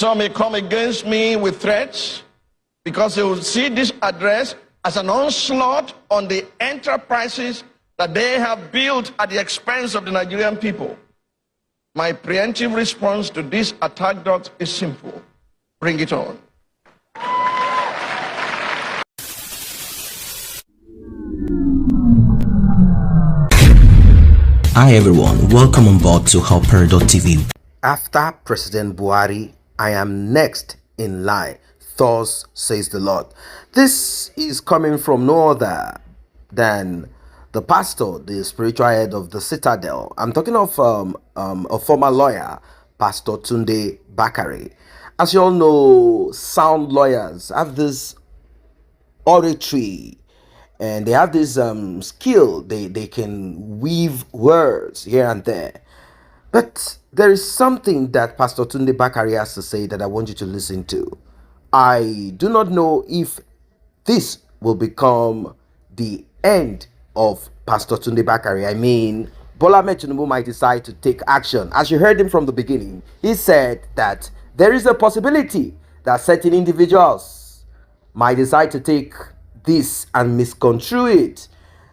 Some may come against me with threats because they will see this address as an onslaught on the enterprises that they have built at the expense of the Nigerian people. My preemptive response to this attack dogs is simple. Bring it on. Hi everyone, welcome on board to Helper.tv. After President Buhari, I am next in line. Thus says the Lord. This is coming from no other than the pastor, the spiritual head of the Citadel. I'm talking of a former lawyer, Pastor Tunde Bakare. As you all know, sound lawyers have this oratory and they have this skill. They can weave words here and there. But there is something that Pastor Tunde Bakare has to say that I want you to listen to. I do not know if this will become the end of Pastor Tunde Bakare. I mean, Bola Ahmed Tinubu might decide to take action. As you heard him from the beginning, he said that there is a possibility that certain individuals might decide to take this and misconstrue it.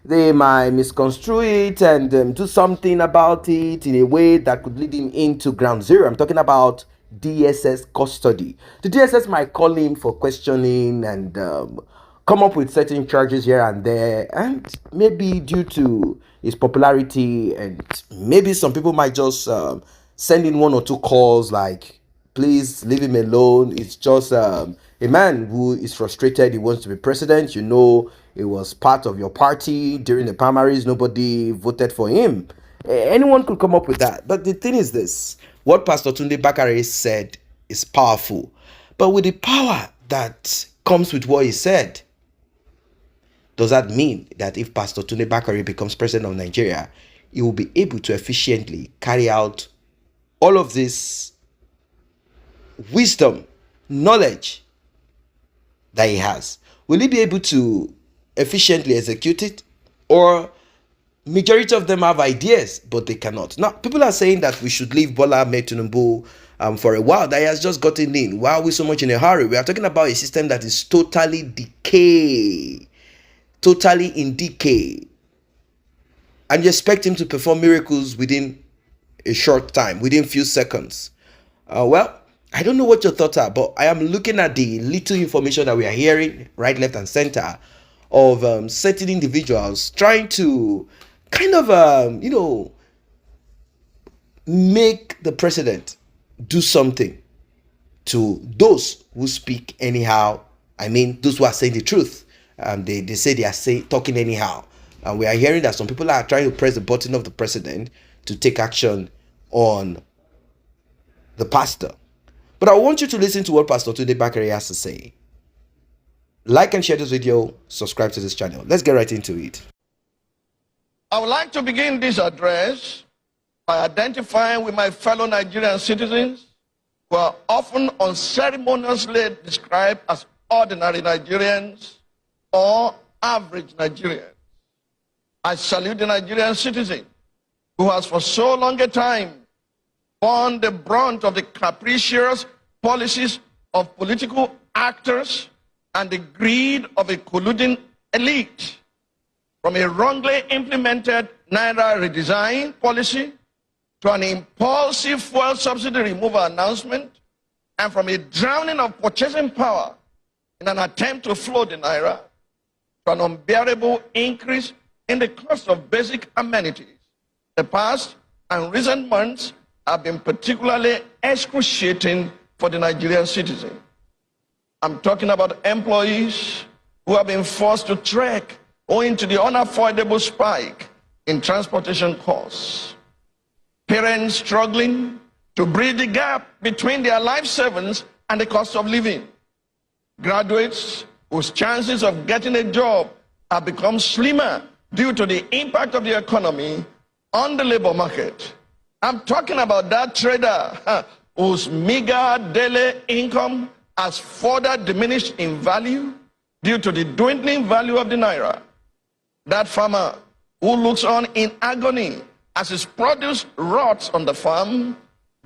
They might misconstrue it and do something about it in a way that could lead him into ground zero. I'm talking about DSS custody. The DSS might call him for questioning and come up with certain charges here and there, and maybe due to his popularity, and maybe some people might just send in one or two calls like, please leave him alone. It's just a man who is frustrated. He wants to be president. You know, it was part of your party during the primaries. Nobody voted for him. Anyone could come up with that. But the thing is this, what Pastor Tunde Bakare said is powerful. But with the power that comes with what he said, does that mean that if Pastor Tunde Bakare becomes president of Nigeria, he will be able to efficiently carry out all of this wisdom, knowledge that he has? Will he be able to efficiently execute it? Or majority of them have ideas, but they cannot. Now, people are saying that we should leave Bola Ahmed Tinubu for a while, that he has just gotten in. Why are we so much in a hurry? We are talking about a system that is totally in decay. And you expect him to perform miracles within a short time, within few seconds. Well, I don't know what your thoughts are, but I am looking at the little information that we are hearing right, left, and center of certain individuals trying to kind of, make the president do something to those who speak anyhow. I mean, those who are saying the truth. They say they are talking anyhow. And we are hearing that some people are trying to press the button of the president to take action on the pastor. But I want you to listen to what Pastor Tunde Bakare has to say. Like and share this video, subscribe to this channel. Let's get right into it. I would like to begin this address by identifying with my fellow Nigerian citizens who are often unceremoniously described as ordinary Nigerians or average Nigerians. I salute the Nigerian citizen who has for so long a time borne the brunt of the capricious policies of political actors and the greed of a colluding elite. From a wrongly implemented Naira redesign policy to an impulsive fuel subsidy removal announcement, and from a drowning of purchasing power in an attempt to float the Naira to an unbearable increase in the cost of basic amenities, the past and recent months have been particularly excruciating for the Nigerian citizen. I'm talking about employees who have been forced to trek owing to the unavoidable spike in transportation costs. Parents struggling to bridge the gap between their life savings and the cost of living. Graduates whose chances of getting a job have become slimmer due to the impact of the economy on the labor market. I'm talking about that trader whose meager daily income has further diminished in value due to the dwindling value of the Naira. That farmer who looks on in agony as his produce rots on the farm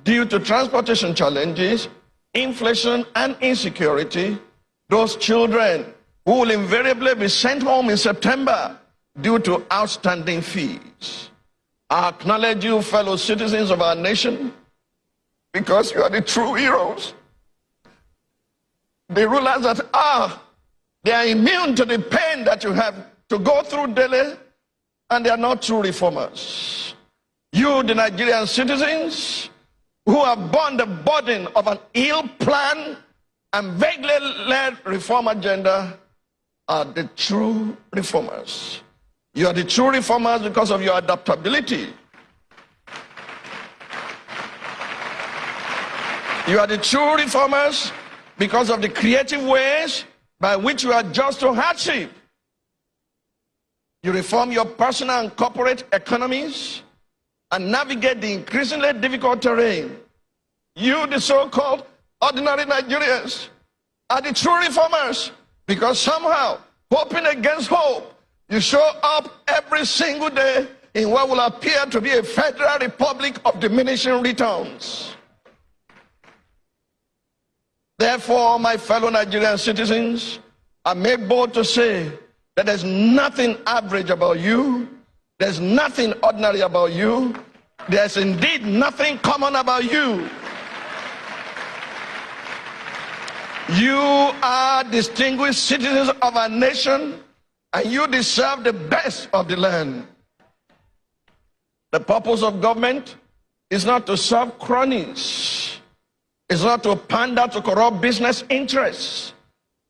due to transportation challenges inflation, and insecurity, those children who will invariably be sent home in September due to outstanding fees. I acknowledge you, fellow citizens of our nation, because you are the true heroes. The rulers that are, they are immune to the pain that you have to go through daily, and they are not true reformers. You, the Nigerian citizens, who have borne the burden of an ill plan and vaguely led reform agenda, are the true reformers. You are the true reformers because of your adaptability. You are the true reformers because of the creative ways by which you adjust to hardship. You reform your personal and corporate economies and navigate the increasingly difficult terrain. You, the so-called ordinary Nigerians, are the true reformers because somehow, hoping against hope, you show up every single day in what will appear to be a federal republic of diminishing returns. Therefore, my fellow Nigerian citizens, I make bold to say that there's nothing average about you, there's nothing ordinary about you, there's indeed nothing common about you. You are distinguished citizens of our nation, and you deserve the best of the land. The purpose of government is not to serve cronies. It's not to pander to corrupt business interests.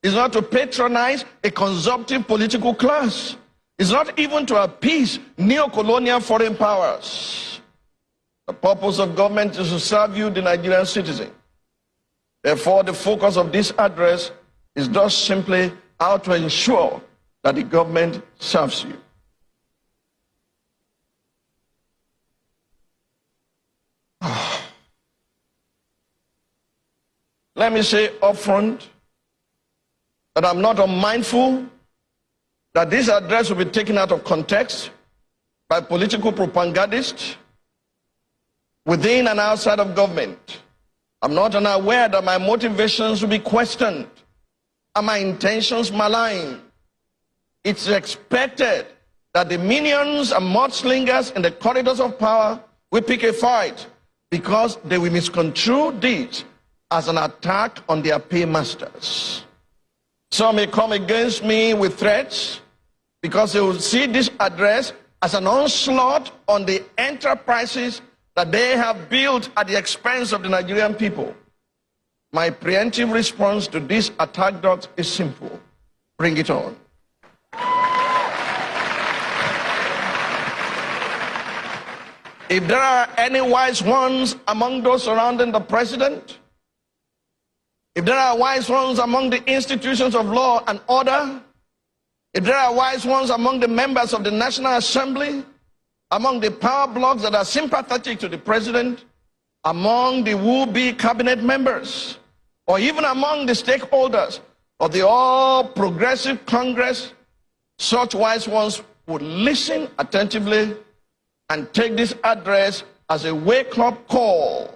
It's not to patronize a consumptive political class. It's not even to appease neo-colonial foreign powers. The purpose of government is to serve you, the Nigerian citizen. Therefore, the focus of this address is just simply how to ensure that the government serves you. Let me say upfront that I'm not unmindful that this address will be taken out of context by political propagandists within and outside of government. I'm not unaware that my motivations will be questioned and my intentions maligned. It's expected that the minions and mudslingers in the corridors of power will pick a fight because they will misconstrue this as an attack on their paymasters. Some may come against me with threats because they will see this address as an onslaught on the enterprises that they have built at the expense of the Nigerian people. My preemptive response to this attack dot is simple. Bring it on. If there are any wise ones among those surrounding the president, if there are wise ones among the institutions of law and order, if there are wise ones among the members of the National Assembly, among the power blocks that are sympathetic to the president, among the will-be cabinet members, or even among the stakeholders of the all-progressive Congress, such wise ones would listen attentively and take this address as a wake-up call,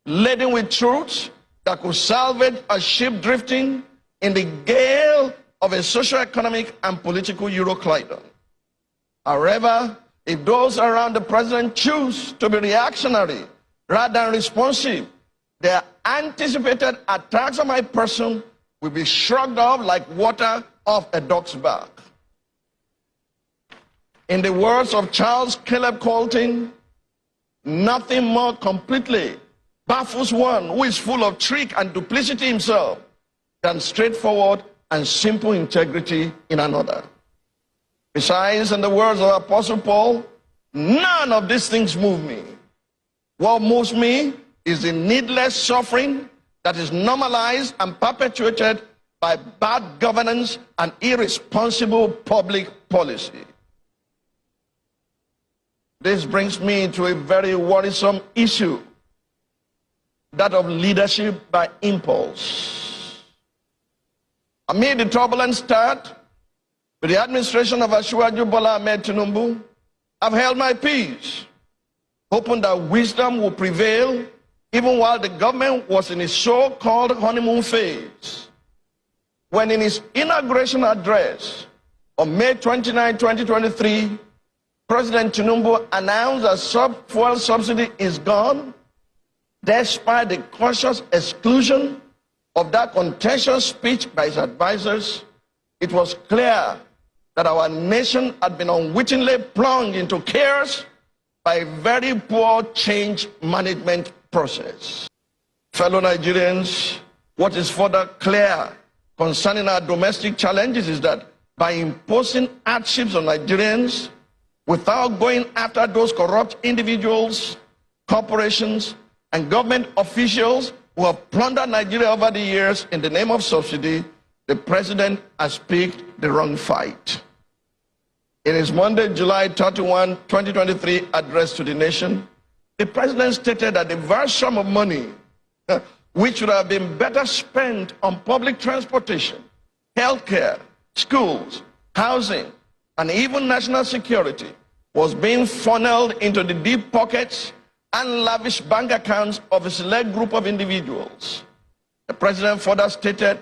laden with truths that could salvage a ship drifting in the gale of a socio-economic and political Euroclydon. However, if those around the president choose to be reactionary rather than responsive, their anticipated attacks on my person will be shrugged off like water off a duck's back. In the words of Charles Caleb Colton, nothing more completely baffles one who is full of trick and duplicity himself than straightforward and simple integrity in another. Besides, in the words of Apostle Paul, none of these things move me. What moves me is the needless suffering that is normalized and perpetuated by bad governance and irresponsible public policy. This brings me to a very worrisome issue, that of leadership by impulse. Amid the turbulent start with the administration of Asiwaju Bola Ahmed Tinubu, I've held my peace, hoping that wisdom will prevail even while the government was in its so-called honeymoon phase. When in his inauguration address on May 29, 2023, President Tinubu announced that fuel subsidy is gone, despite the cautious exclusion of that contentious speech by his advisors. It was clear that our nation had been unwittingly plunged into chaos by a very poor change management process. Fellow Nigerians, what is further clear concerning our domestic challenges is that by imposing hardships on Nigerians without going after those corrupt individuals, corporations, and government officials who have plundered Nigeria over the years in the name of subsidy, the president has picked the wrong fight. In his Monday, July 31, 2023 address to the nation, the president stated that the vast sum of money which would have been better spent on public transportation, healthcare, schools, housing, and even national security was being funneled into the deep pockets and lavish bank accounts of a select group of individuals. The president further stated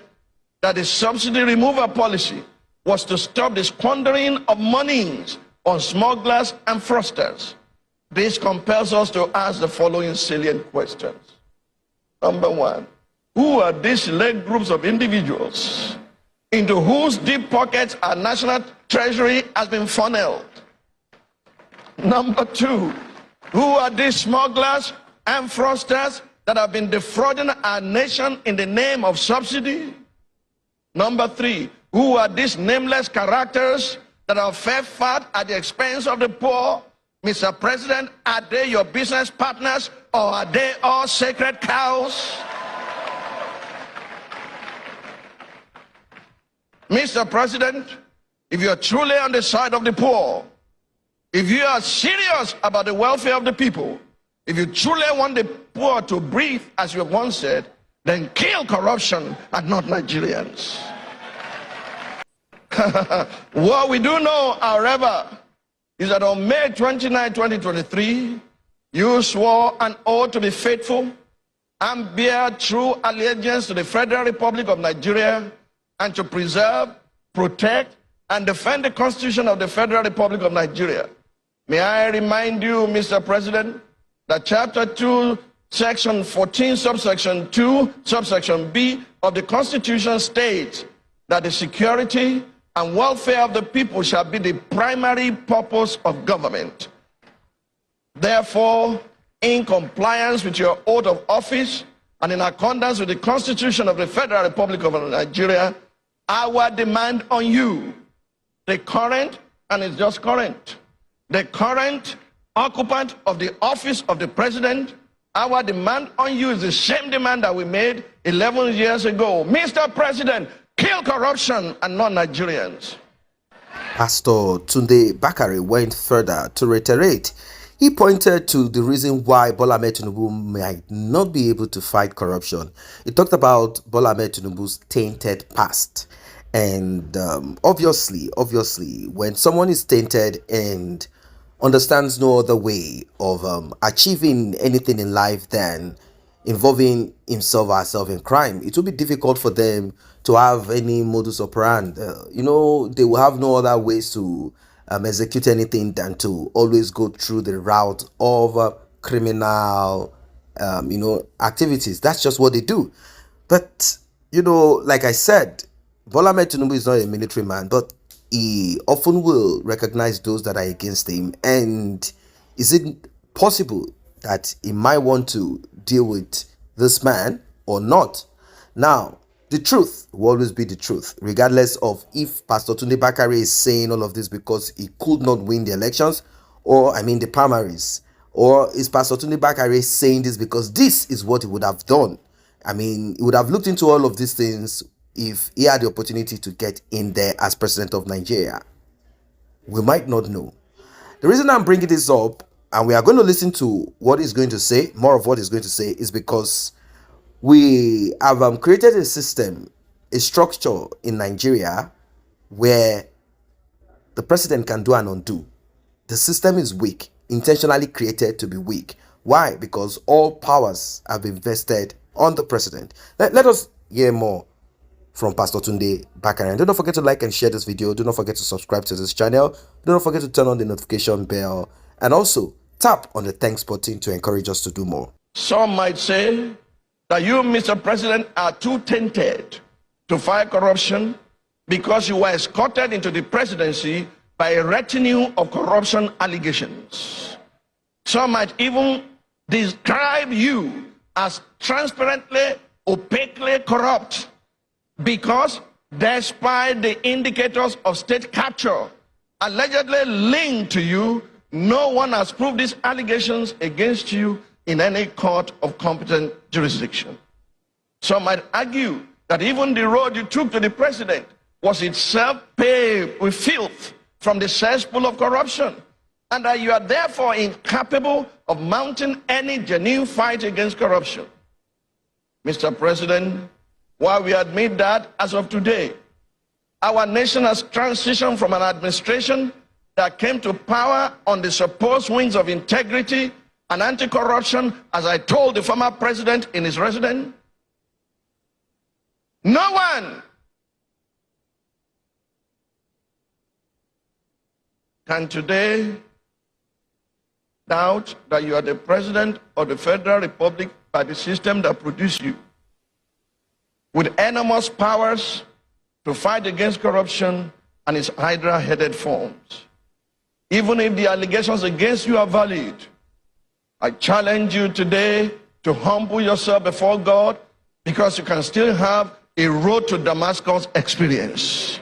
that the subsidy removal policy was to stop the squandering of monies on smugglers and fraudsters. This compels us to ask the following salient questions. Number one, who are these select groups of individuals into whose deep pockets our national treasury has been funneled? Number two, who are these smugglers and fraudsters that have been defrauding our nation in the name of subsidy? Number three, who are these nameless characters that are fed fat at the expense of the poor? Mr. President, are they your business partners or are they all sacred cows? Mr. President, if you're truly on the side of the poor, if you are serious about the welfare of the people, if you truly want the poor to breathe, as you have once said, then kill corruption and not Nigerians. What we do know, however, is that on May 29, 2023, you swore an oath to be faithful and bear true allegiance to the Federal Republic of Nigeria and to preserve, protect, and defend the Constitution of the Federal Republic of Nigeria. May I remind you, Mr. President, that Chapter 2, Section 14, Subsection 2, Subsection B of the Constitution states that the security and welfare of the people shall be the primary purpose of government. Therefore, in compliance with your oath of office and in accordance with the Constitution of the Federal Republic of Nigeria, our demand on you, the current, and it's just current, the current occupant of the office of the president, our demand on you is the same demand that we made 11 years ago. Mr. President, kill corruption and not Nigerians. Pastor Tunde Bakare went further to reiterate. He pointed to the reason why Bola Ahmed Tinubu might not be able to fight corruption. He talked about Bola Ahmed Tinubu's tainted past. And obviously, when someone is tainted and understands no other way of achieving anything in life than involving himself or herself in crime, it will be difficult for them to have any modus operandi. They will have no other ways to execute anything than to always go through the route of criminal, activities. That's just what they do. But, like I said, Bola Ahmed Tinubu is not a military man, but he often will recognize those that are against him. And is it possible that he might want to deal with this man or not? Now, the truth will always be the truth, regardless of if Pastor Tunde Bakare is saying all of this because he could not win the elections, the primaries, or is Pastor Tunde Bakare saying this because this is what he would have done? He would have looked into all of these things if he had the opportunity to get in there as president of Nigeria. We might not know. The reason I'm bringing this up, and we are going to listen to what he's going to say, more of what he's going to say, is because we have created a system, a structure in Nigeria where the president can do and undo. The system is weak, intentionally created to be weak. Why? Because all powers have been vested on the president. Let us hear more from Pastor Tunde Bakare. And do not forget to like and share this video. Do not forget to subscribe to this channel. Do not forget to turn on the notification bell. And also tap on the thanks button to encourage us to do more. Some might say that you, Mr. President, are too tainted to fight corruption because you were escorted into the presidency by a retinue of corruption allegations. Some might even describe you as transparently, opaquely corrupt because despite the indicators of state capture allegedly linked to you, no one has proved these allegations against you in any court of competent jurisdiction. Some might argue that even the road you took to the president was itself paved with filth from the cesspool of corruption, and that you are therefore incapable of mounting any genuine fight against corruption. Mr. President, while we admit that as of today, our nation has transitioned from an administration that came to power on the supposed wings of integrity and anti-corruption, as I told the former president in his residence. No one can today doubt that you are the president of the Federal Republic by the system that produced you, with enormous powers to fight against corruption and its hydra-headed forms. Even if the allegations against you are valid, I challenge you today to humble yourself before God, because you can still have a road to Damascus experience,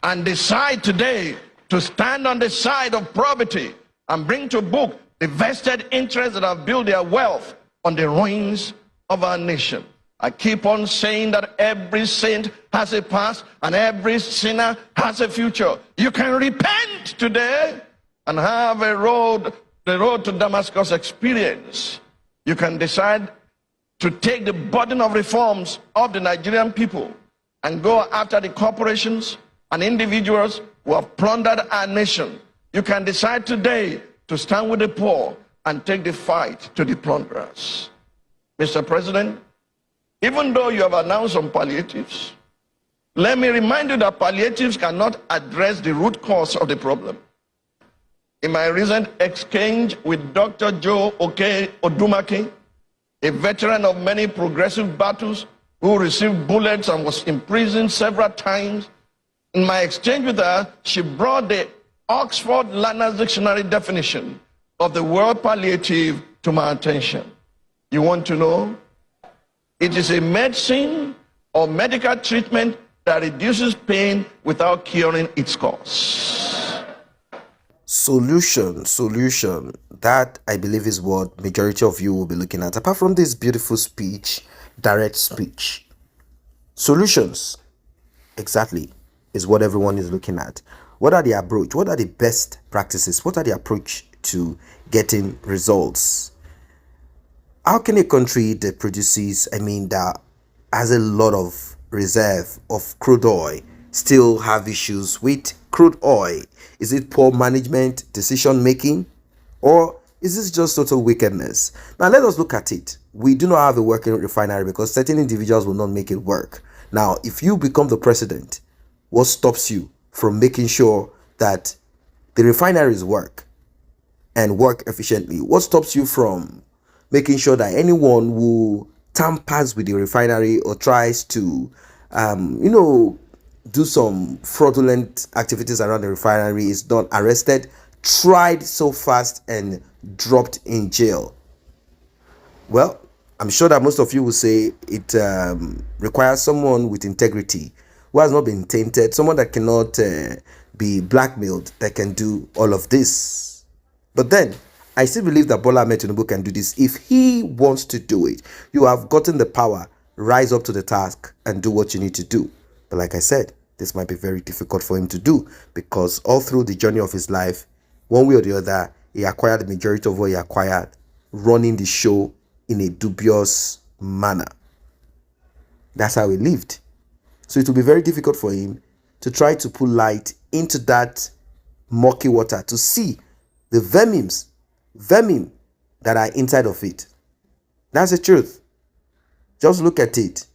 and decide today to stand on the side of probity and bring to book the vested interests that have built their wealth on the ruins of our nation. I keep on saying that every saint has a past and every sinner has a future. You can repent today and have the road to Damascus experience. You can decide to take the burden of reforms of the Nigerian people and go after the corporations and individuals who have plundered our nation. You can decide today to stand with the poor and take the fight to the plunderers. Mr. President, even though you have announced some palliatives, let me remind you that palliatives cannot address the root cause of the problem. In my recent exchange with Dr. Joe Odumake, a veteran of many progressive battles who received bullets and was imprisoned several times, in my exchange with her, she brought the Oxford Learner's Dictionary definition of the word palliative to my attention. You want to know? It is a medicine or medical treatment that reduces pain without curing its cause. Solution. That, I believe, is what majority of you will be looking at. Apart from this beautiful speech, direct speech. Solutions, exactly, is what everyone is looking at. What are the approach? What are the best practices? What are the approach to getting results? How can a country that produces, that has a lot of reserve of crude oil, still have issues with crude oil? Is it poor management, decision making, or is this just total wickedness? Now let us look at it. We do not have a working refinery because certain individuals will not make it work. Now, if you become the president, what stops you from making sure that the refineries work and work efficiently? What stops you from making sure that anyone who tampers with the refinery or tries to, do some fraudulent activities around the refinery is not arrested, tried so fast, and dropped in jail? Well, I'm sure that most of you will say it requires someone with integrity, who has not been tainted, someone that cannot be blackmailed, that can do all of this. But then, I still believe that Bola Ahmed Tinubu can do this if he wants to do it. You have gotten the power, rise up to the task and do what you need to do. But like I said, this might be very difficult for him to do, because all through the journey of his life, one way or the other, he acquired the majority of what he acquired, running the show in a dubious manner. That's how he lived. So it will be very difficult for him to try to put light into that murky water, to see the vermin that are inside of it. That's the truth. Just look at it.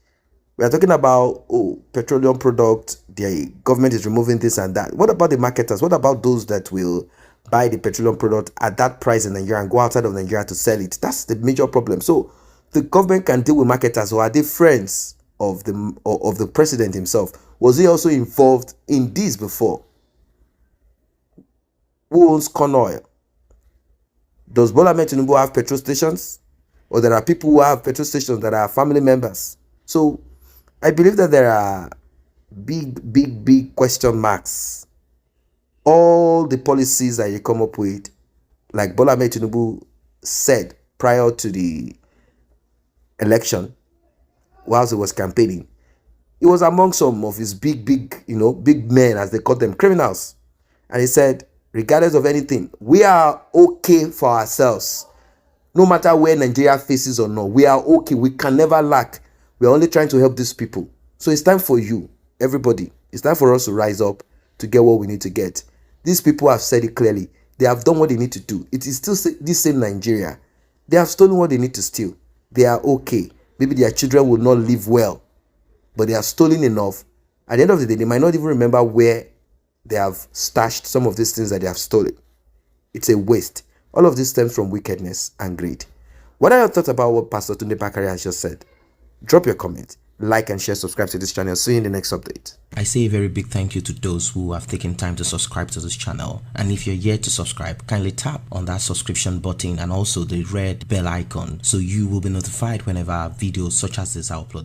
We are talking about, petroleum products, the government is removing this and that. What about the marketers? What about those that will buy the petroleum product at that price in Nigeria and go outside of Nigeria to sell it? That's the major problem. So the government can deal with marketers, or are they friends of the president himself? Was he also involved in this before? Who owns corn oil? Does Bola Ahmed Tinubu have petrol stations? Or there are people who have petrol stations that are family members? So I believe that there are big question marks. All the policies that you come up with, like Bola Ahmed Tinubu said prior to the election, whilst he was campaigning, he was among some of his big men, as they call them, criminals. And he said, regardless of anything, we are okay for ourselves. No matter where Nigeria faces or not, we are okay. We can never lack. We are only trying to help these people. So it's time for you, everybody. It's time for us to rise up to get what we need to get. These people have said it clearly. They have done what they need to do. It is still this same Nigeria. They have stolen what they need to steal. They are okay. Maybe their children will not live well, but they have stolen enough. At the end of the day, they might not even remember where they have stashed some of these things that they have stolen. It's a waste. All of this stems from wickedness and greed. What are your thoughts about what Pastor Tunde Bakare has just said? Drop your comment, like and share, subscribe to this channel. See you in the next update. I say a very big thank you to those who have taken time to subscribe to this channel. And if you're yet to subscribe, kindly tap on that subscription button and also the red bell icon so you will be notified whenever videos such as this are uploaded.